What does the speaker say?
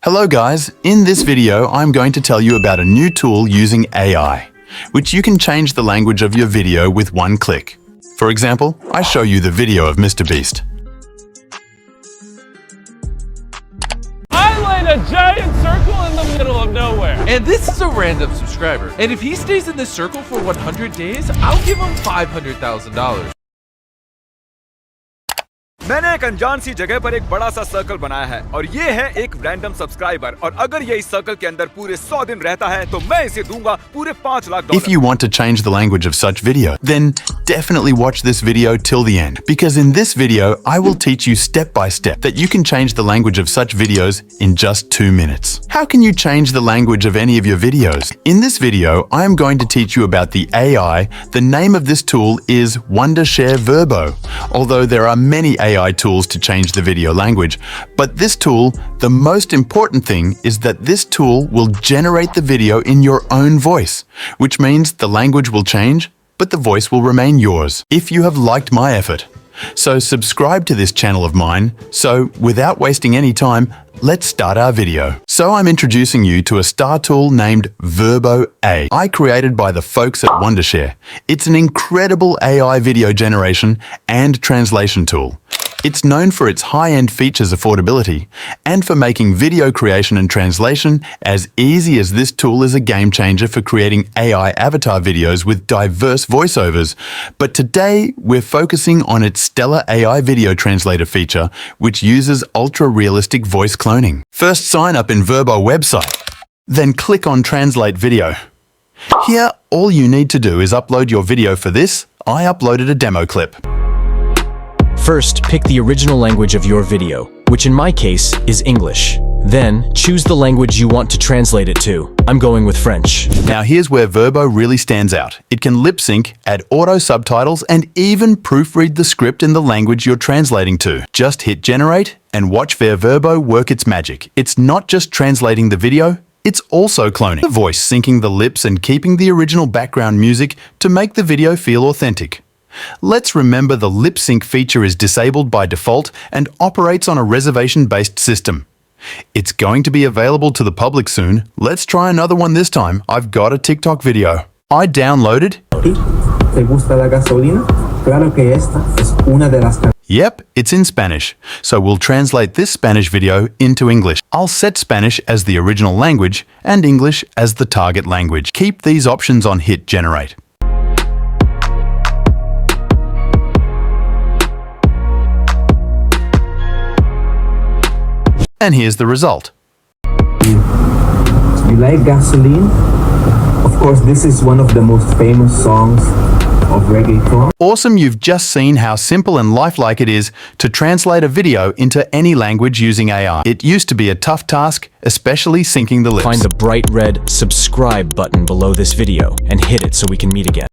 Hello guys, in this video I'm going to tell you about a new tool using AI, which you can change the language of your video with one click. For example, I show you the video of Mr. Beast. I laid a giant circle in the middle of nowhere. And this is a random subscriber. And if he stays in this circle for 100 days, I'll give him $500,000. मैंने एक अनजान सी जगह पर एक बड़ा सा circle बनाया है और ये है एक रैंडम सब्सक्राइबर और अगर ये इस सर्कल के अंदर पूरे 100 दिन रहता है तो मैं इसे दूंगा पूरे $5 lakh. If you want to change the language of such video, then definitely watch this video till the end, because in this video I will teach you step by step that you can change the language of such videos in just 2 minutes. How can you change the language of any of your videos? In this video, I am going to teach you about the AI. The name of this tool is Wondershare Verbo, although there are many AI tools to change the video language. But this tool, the most important thing is that this tool will generate the video in your own voice, which means the language will change, but the voice will remain yours. If you have liked my effort, so subscribe to this channel of mine. So without wasting any time, let's start our video. So I'm introducing you to a star tool named Verbo AI, created by the folks at Wondershare. It's an incredible AI video generation and translation tool. It's known for its high-end features affordability and for making video creation and translation as easy as this tool is a game changer for creating AI avatar videos with diverse voiceovers. But today we're focusing on its stellar AI video translator feature, which uses ultra-realistic voice cloning. First, sign up in Verbo website, then click on Translate Video. Here, all you need to do is upload your video. For this, I uploaded a demo clip. First, pick the original language of your video, which in my case is English. Then, choose the language you want to translate it to. I'm going with French. Now here's where Verbo really stands out. It can lip sync, add auto subtitles, and even proofread the script in the language you're translating to. Just hit generate and watch Verbo work its magic. It's not just translating the video, it's also cloning the voice, syncing the lips and keeping the original background music to make the video feel authentic. Let's remember the lip sync feature is disabled by default and operates on a reservation-based system. It's going to be available to the public soon. Let's try another one this time. I've got a TikTok video. I downloaded. ¿Te gusta la gasolina? Claro que esta es una de las. Yep, it's in Spanish. So we'll translate this Spanish video into English. I'll set Spanish as the original language and English as the target language. Keep these options on, hit generate. And here's the result. You like gasoline? Of course, this is one of the most famous songs of reggaeton. Awesome, you've just seen how simple and lifelike it is to translate a video into any language using AI. It used to be a tough task, especially syncing the lips. Find the bright red subscribe button below this video and hit it so we can meet again.